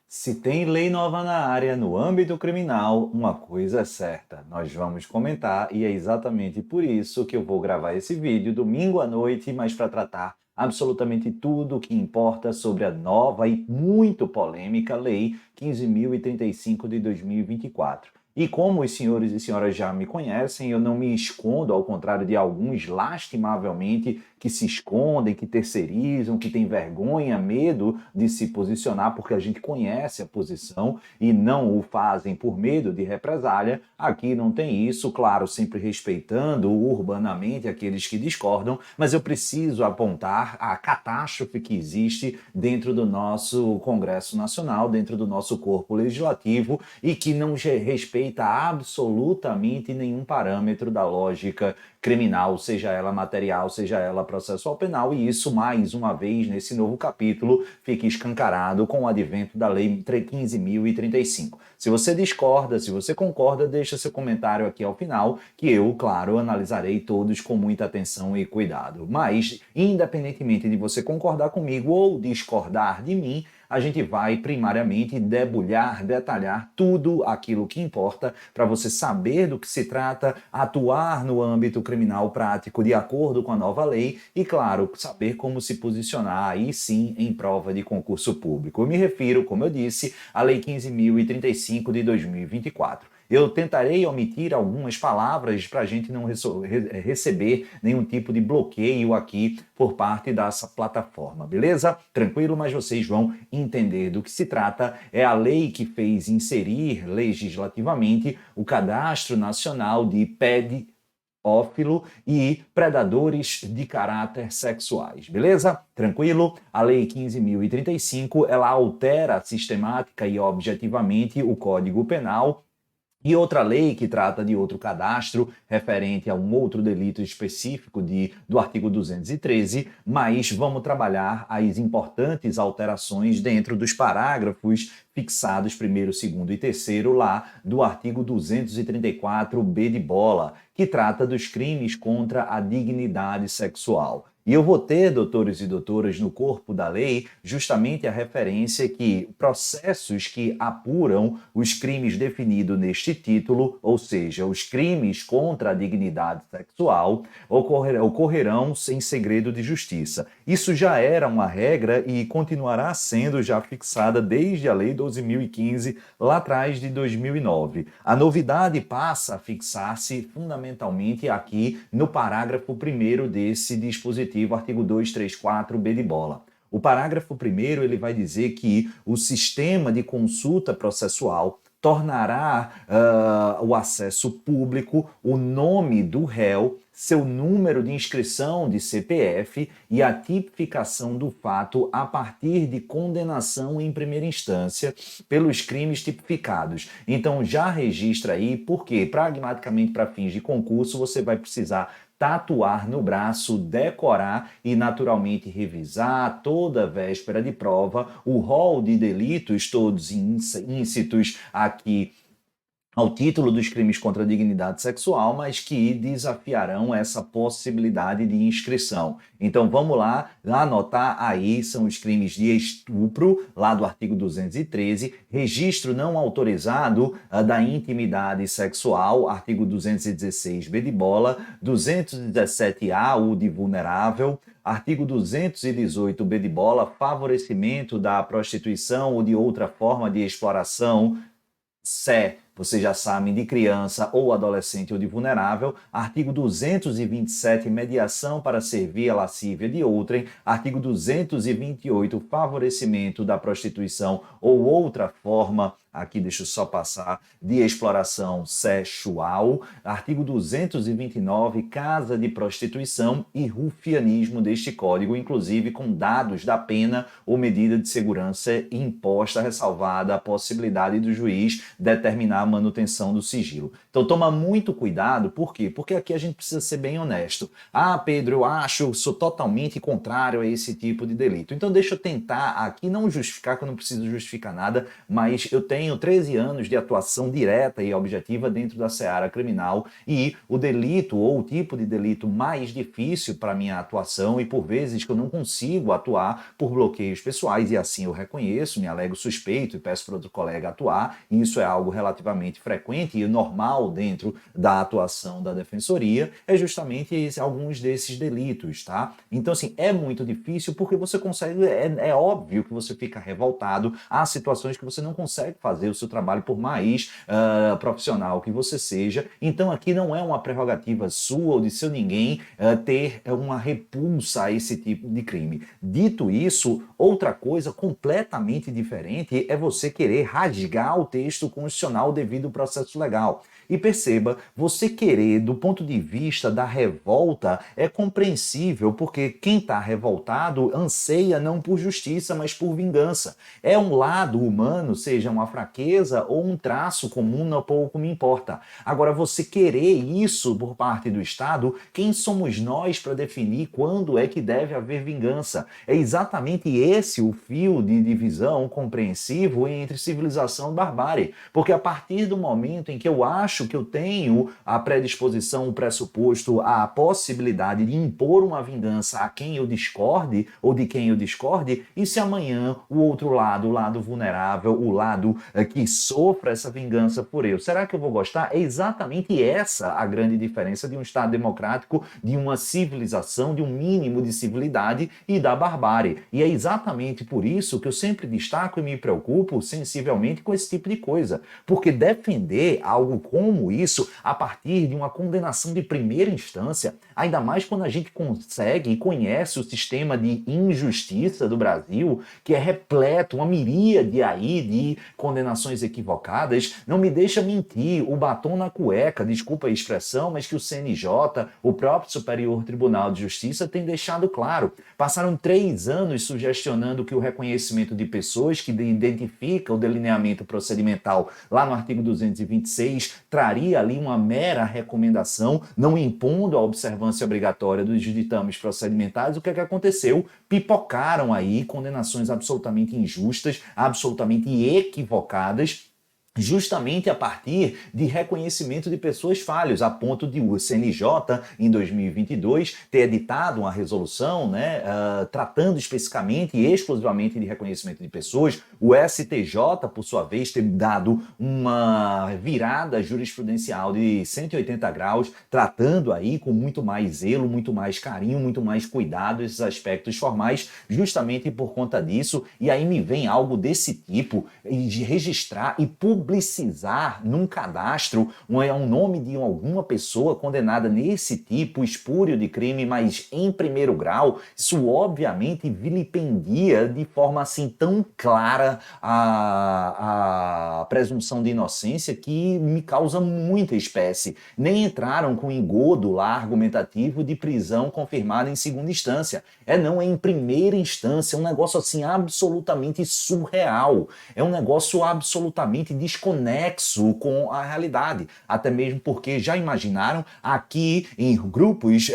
Se tem lei nova na área, no âmbito criminal, uma coisa é certa, nós vamos comentar e é exatamente por isso que eu vou gravar esse vídeo domingo à noite, mas para tratar absolutamente tudo o que importa sobre a nova e muito polêmica Lei 15.035 de 2024. E como os senhores e senhoras já me conhecem, eu não me escondo, ao contrário de alguns, lastimavelmente, que se escondem, que terceirizam, que têm vergonha, medo de se posicionar porque a gente conhece a posição e não o fazem por medo de represália. Aqui não tem isso, claro, sempre respeitando urbanamente aqueles que discordam, mas eu preciso apontar a catástrofe que existe dentro do nosso Congresso Nacional, dentro do nosso corpo legislativo e que não respeita absolutamente nenhum parâmetro da lógica criminal, seja ela material, seja ela processual penal, e isso, mais uma vez, nesse novo capítulo, fica escancarado com o advento da Lei 15.035. Se você discorda, se você concorda, deixa seu comentário aqui ao final, que eu, claro, analisarei todos com muita atenção e cuidado. Mas, independentemente de você concordar comigo ou discordar de mim, a gente vai primariamente debulhar, detalhar tudo aquilo que importa para você saber do que se trata, atuar no âmbito criminal prático de acordo com a nova lei e, claro, saber como se posicionar aí sim em prova de concurso público. Eu me refiro, como eu disse, à Lei 15.035 de 2024. Eu tentarei omitir algumas palavras para a gente não receber nenhum tipo de bloqueio aqui por parte dessa plataforma, beleza? Tranquilo, mas vocês vão entender do que se trata. É a lei que fez inserir legislativamente o Cadastro Nacional de Pedófilo e predadores de caráter sexuais, beleza? Tranquilo? A Lei 15.035, ela altera sistemática e objetivamente o Código Penal e outra lei que trata de outro cadastro referente a um outro delito específico do artigo 213, mas vamos trabalhar as importantes alterações dentro dos parágrafos fixados primeiro, segundo e terceiro lá do artigo 234b de bola, que trata dos crimes contra a dignidade sexual. E eu vou ter, doutores e doutoras, no corpo da lei, justamente a referência que processos que apuram os crimes definidos neste título, ou seja, os crimes contra a dignidade sexual, ocorrerão sem segredo de justiça. Isso já era uma regra e continuará sendo já fixada desde a Lei 12.015, lá atrás de 2009. A novidade passa a fixar-se fundamentalmente aqui no parágrafo 1º desse dispositivo, artigo 234b de bola. O parágrafo 1º ele vai dizer que o sistema de consulta processual tornará o acesso público, o nome do réu, seu número de inscrição de CPF e a tipificação do fato a partir de condenação em primeira instância pelos crimes tipificados. Então já registra aí, porque pragmaticamente para fins de concurso você vai precisar tatuar no braço, decorar e naturalmente revisar toda véspera de prova o rol de delitos todos íncitos aqui ao título dos crimes contra a dignidade sexual, mas que desafiarão essa possibilidade de inscrição. Então vamos lá, anotar aí, são os crimes de estupro, lá do artigo 213, registro não autorizado da intimidade sexual, artigo 216b de bola, 217A, o de vulnerável, artigo 218b de bola, favorecimento da prostituição ou de outra forma de exploração, vocês já sabem, de criança ou adolescente ou de vulnerável. Artigo 227, mediação para servir a lascívia de outrem. Artigo 228, favorecimento da prostituição ou outra forma, aqui deixa eu só passar, de exploração sexual. Artigo 229, casa de prostituição e rufianismo deste código, inclusive com dados da pena ou medida de segurança imposta, ressalvada a possibilidade do juiz determinar manutenção do sigilo. Então toma muito cuidado, por quê? Porque aqui a gente precisa ser bem honesto. Ah, Pedro, sou totalmente contrário a esse tipo de delito. Então deixa eu tentar aqui não justificar, que eu não preciso justificar nada, mas eu tenho 13 anos de atuação direta e objetiva dentro da seara criminal e o delito ou o tipo de delito mais difícil para minha atuação e por vezes que eu não consigo atuar por bloqueios pessoais e assim eu reconheço, me alego suspeito e peço para outro colega atuar, e isso é algo relativamente frequente e normal dentro da atuação da defensoria, é justamente alguns desses delitos, tá? Então, assim, é muito difícil porque você consegue, é óbvio que você fica revoltado, há situações que você não consegue fazer o seu trabalho por mais profissional que você seja, então aqui não é uma prerrogativa sua ou de seu ninguém ter uma repulsa a esse tipo de crime. Dito isso, outra coisa completamente diferente é você querer rasgar o texto constitucional devido ao processo legal. E perceba, você querer, do ponto de vista da revolta, é compreensível, porque quem está revoltado anseia não por justiça, mas por vingança. É um lado humano, seja uma fraqueza ou um traço comum, não pouco me importa. Agora, você querer isso por parte do Estado, quem somos nós para definir quando é que deve haver vingança? É exatamente esse o fio de divisão compreensivo entre civilização e barbárie. Porque a partir do momento em que eu acho que eu tenho a predisposição, o pressuposto, a possibilidade de impor uma vingança a quem eu discorde ou de quem eu discorde, e se amanhã o outro lado, o lado vulnerável, o lado que sofra essa vingança por eu, será que eu vou gostar? É exatamente essa a grande diferença de um Estado democrático, de uma civilização, de um mínimo de civilidade e da barbárie. E é exatamente por isso que eu sempre destaco e me preocupo sensivelmente com esse tipo de coisa. Porque defender algo como isso a partir de uma condenação de primeira instância, ainda mais quando a gente consegue e conhece o sistema de injustiça do Brasil, que é repleto, uma miríade aí de condenações equivocadas, não me deixa mentir, o batom na cueca, desculpa a expressão, mas que o CNJ, o próprio Superior Tribunal de Justiça, tem deixado claro. Passaram 3 anos sugestionando que o reconhecimento de pessoas que identifica o delineamento procedimental lá no artigo 226 traria ali uma mera recomendação, não impondo a observância obrigatória dos ditames procedimentais. O que é que aconteceu? Pipocaram aí condenações absolutamente injustas, absolutamente equivocadas, justamente a partir de reconhecimento de pessoas falhas, a ponto de o CNJ, em 2022, ter editado uma resolução, né, tratando especificamente e exclusivamente de reconhecimento de pessoas, o STJ, por sua vez, ter dado uma virada jurisprudencial de 180 graus, tratando aí com muito mais zelo, muito mais carinho, muito mais cuidado esses aspectos formais, justamente por conta disso, e aí me vem algo desse tipo, de registrar e publicizar num cadastro um nome de alguma pessoa condenada nesse tipo espúrio de crime, mas em primeiro grau, isso obviamente vilipendia de forma assim tão clara a presunção de inocência que me causa muita espécie. Nem entraram com engodo lá argumentativo de prisão confirmada em segunda instância. Não, é em primeira instância, é um negócio assim absolutamente surreal. É um negócio absolutamente desconexo com a realidade. Até mesmo porque, já imaginaram, aqui em grupos,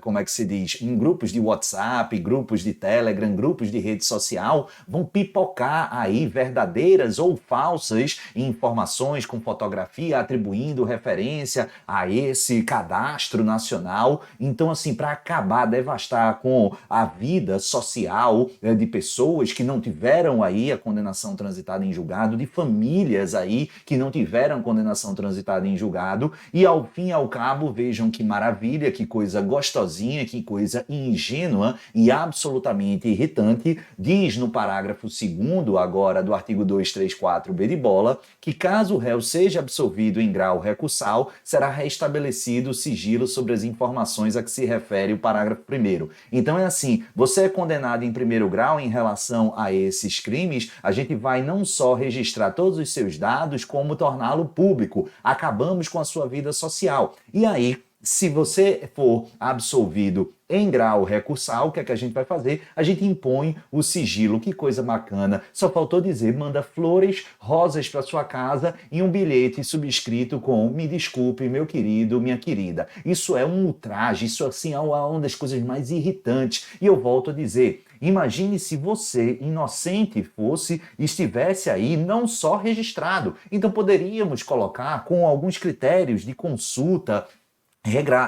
como é que se diz? Em grupos de WhatsApp, grupos de Telegram, grupos de rede social, vão pipocar aí verdadeiras ou falsas informações com fotografia atribuindo referência a esse cadastro nacional. Então, assim, para acabar, devastar com a vida social de pessoas que não tiveram aí a condenação transitada em julgado, de famílias aí que não tiveram condenação transitada em julgado, e ao fim e ao cabo, vejam que maravilha, que coisa gostosinha, que coisa ingênua e absolutamente irritante, diz no parágrafo 2º agora do artigo 234b de bola, que caso o réu seja absolvido em grau recursal, será restabelecido o sigilo sobre as informações a que se refere o parágrafo 1º. Então é assim, você é condenado em primeiro grau em relação a esses crimes, a gente vai não só registrar todos os seus dados, como torná-lo público. Acabamos com a sua vida social. E aí, Se você for absolvido em grau recursal, o que é que a gente vai fazer? A gente impõe o sigilo, que coisa bacana. Só faltou dizer, manda flores, rosas para sua casa e um bilhete subscrito com "me desculpe, meu querido, minha querida". Isso é um ultraje, isso assim é uma das coisas mais irritantes. E eu volto a dizer, imagine se você, inocente fosse, estivesse aí não só registrado. Então poderíamos colocar com alguns critérios de consulta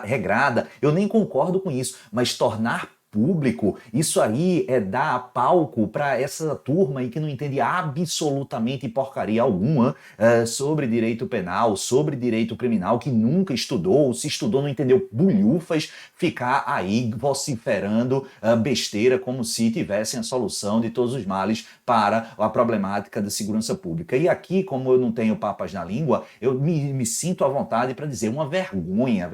regrada, eu nem concordo com isso, mas tornar público, isso aí é dar palco para essa turma aí que não entende absolutamente porcaria alguma sobre direito penal, sobre direito criminal, que nunca estudou, ou se estudou não entendeu bulhufas, ficar aí vociferando besteira como se tivessem a solução de todos os males para a problemática da segurança pública. E aqui, como eu não tenho papas na língua, eu me sinto à vontade para dizer é uma vergonha,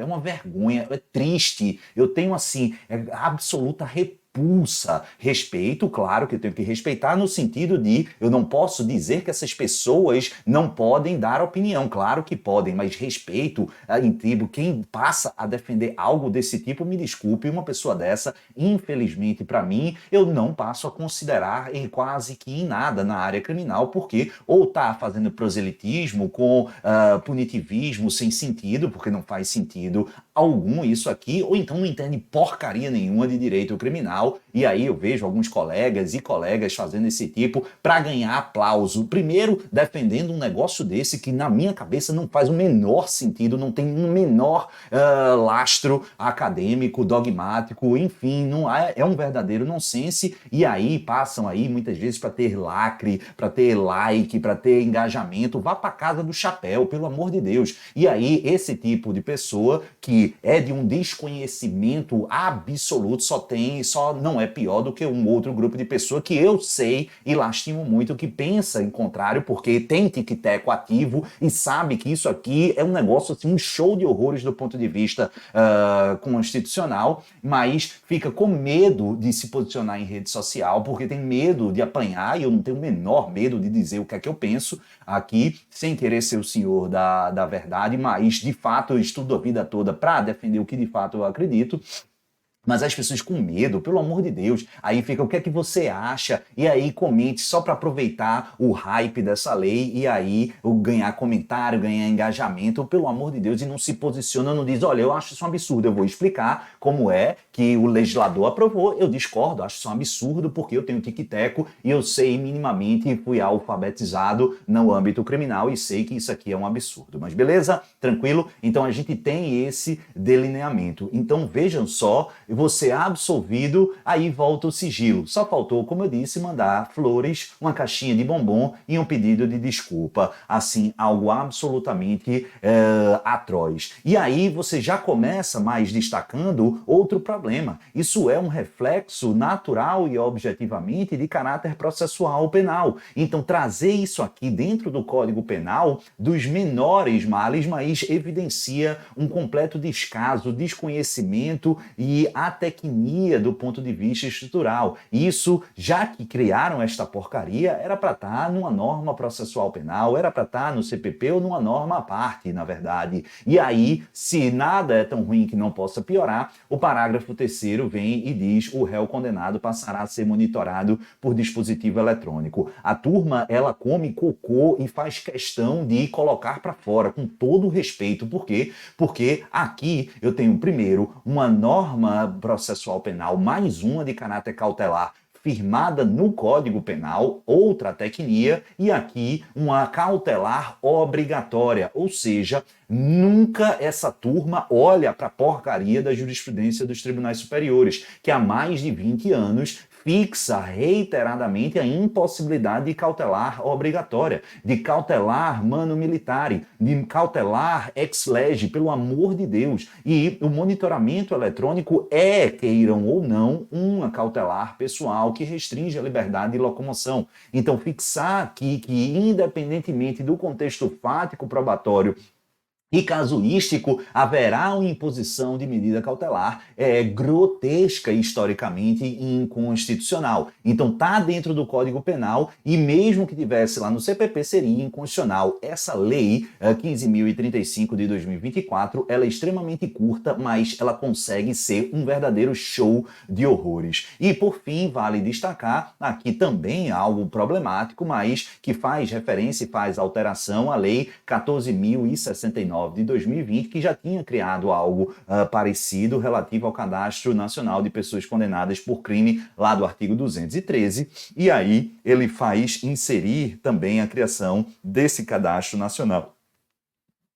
é triste. Eu tenho, assim, absoluta repulsa. Respeito, claro que eu tenho que respeitar no sentido de eu não posso dizer que essas pessoas não podem dar opinião. Claro que podem, mas respeito, intribo, quem passa a defender algo desse tipo, me desculpe, uma pessoa dessa, infelizmente para mim, eu não passo a considerar em quase que em nada na área criminal, porque ou está fazendo proselitismo com punitivismo sem sentido, porque não faz sentido algum isso aqui, ou então não entende porcaria nenhuma de direito criminal, e aí eu vejo alguns colegas e colegas fazendo esse tipo para ganhar aplauso. Primeiro, defendendo um negócio desse que na minha cabeça não faz o menor sentido, não tem um menor lastro acadêmico, dogmático, enfim, não é um verdadeiro nonsense, e aí passam aí muitas vezes para ter lacre, para ter like, para ter engajamento. Vá para casa do chapéu, pelo amor de Deus. E aí esse tipo de pessoa que é de um desconhecimento absoluto, só não é pior do que um outro grupo de pessoas que eu sei e lastimo muito, que pensa em contrário, porque tem tic-teco ativo e sabe que isso aqui é um negócio, assim, um show de horrores do ponto de vista constitucional, mas fica com medo de se posicionar em rede social, porque tem medo de apanhar, e eu não tenho o menor medo de dizer o que é que eu penso aqui, sem querer ser o senhor da verdade, mas de fato eu estudo a vida toda para defender o que de fato eu acredito. Mas as pessoas com medo, pelo amor de Deus, aí fica o que é que você acha, e aí comente só para aproveitar o hype dessa lei, e aí ganhar comentário, ganhar engajamento, pelo amor de Deus, e não se posiciona, não diz, olha, eu acho isso um absurdo, eu vou explicar como é que o legislador aprovou, eu discordo, acho isso um absurdo, porque eu tenho tic-teco e eu sei minimamente, fui alfabetizado no âmbito criminal e sei que isso aqui é um absurdo. Mas beleza? Tranquilo? Então a gente tem esse delineamento. Então vejam só, você é absolvido, aí volta o sigilo. Só faltou, como eu disse, mandar flores, uma caixinha de bombom e um pedido de desculpa. Assim, algo absolutamente atroz. E aí você já começa mais destacando outro problema. Isso é um reflexo natural e objetivamente de caráter processual penal. Então, trazer isso aqui dentro do Código Penal dos menores males, mas evidencia um completo descaso, desconhecimento e atecnia do ponto de vista estrutural. Isso, já que criaram esta porcaria, era para estar numa norma processual penal, era para estar no CPP ou numa norma à parte, na verdade. E aí, se nada é tão ruim que não possa piorar, o parágrafo 3º vem e diz: o réu condenado passará a ser monitorado por dispositivo eletrônico. A turma, ela come cocô e faz questão de colocar para fora, com todo o respeito. Por quê? Porque aqui eu tenho, primeiro, uma norma processual penal, mais uma de caráter cautelar, firmada no Código Penal, outra tecnia, e aqui uma cautelar obrigatória, ou seja, nunca essa turma olha para a porcaria da jurisprudência dos tribunais superiores, que há mais de 20 anos fixa reiteradamente a impossibilidade de cautelar obrigatória, de cautelar mano militare, de cautelar ex lege, pelo amor de Deus. E o monitoramento eletrônico é, queiram ou não, uma cautelar pessoal que restringe a liberdade de locomoção. Então, fixar aqui que, independentemente do contexto fático probatório e casuístico, haverá uma imposição de medida cautelar grotesca historicamente e inconstitucional. Então está dentro do Código Penal e mesmo que tivesse lá no CPP seria inconstitucional. Essa lei 15.035 de 2024, ela é extremamente curta, mas ela consegue ser um verdadeiro show de horrores. E por fim, vale destacar aqui também algo problemático, mas que faz referência e faz alteração à Lei 14.069 de 2020, que já tinha criado algo parecido relativo ao Cadastro Nacional de Pessoas Condenadas por Crime, lá do artigo 213, e aí ele faz inserir também a criação desse Cadastro Nacional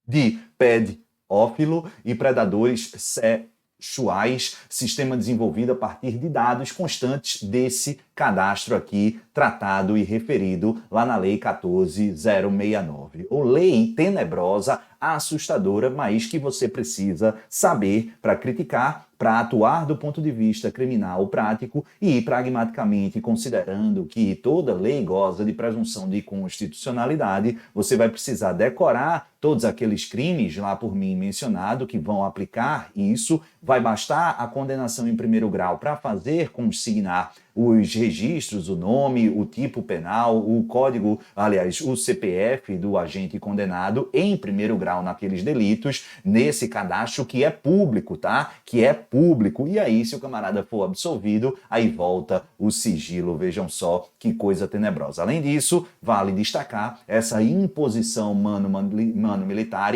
de pedófilo e predadores sexuais, sistema desenvolvido a partir de dados constantes desse cadastro aqui, tratado e referido lá na Lei 14.069. Ou lei tenebrosa, assustadora, mas que você precisa saber para criticar, para atuar do ponto de vista criminal prático e pragmaticamente, considerando que toda lei goza de presunção de constitucionalidade, você vai precisar decorar todos aqueles crimes lá por mim mencionado que vão aplicar isso, vai bastar a condenação em primeiro grau para fazer consignar os registros, o nome, o tipo penal, o código, aliás, o CPF do agente condenado em primeiro grau naqueles delitos, nesse cadastro que é público, tá? Que é público. E aí, se o camarada for absolvido, aí volta o sigilo. Vejam só que coisa tenebrosa. Além disso, vale destacar essa imposição mano-militar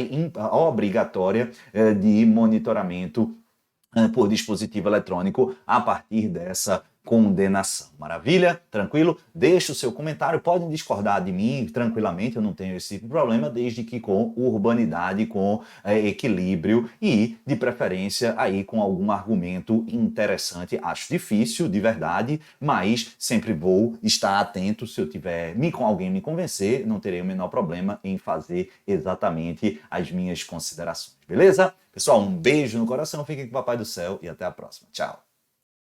obrigatória de monitoramento por dispositivo eletrônico a partir dessa condenação. Maravilha? Tranquilo? Deixa o seu comentário, podem discordar de mim tranquilamente, eu não tenho esse problema, desde que com urbanidade, com equilíbrio e, de preferência, aí com algum argumento interessante. Acho difícil, de verdade, mas sempre vou estar atento. Se eu tiver com alguém me convencer, não terei o menor problema em fazer exatamente as minhas considerações. Beleza? Pessoal, um beijo no coração, fiquem com o Papai do Céu e até a próxima. Tchau!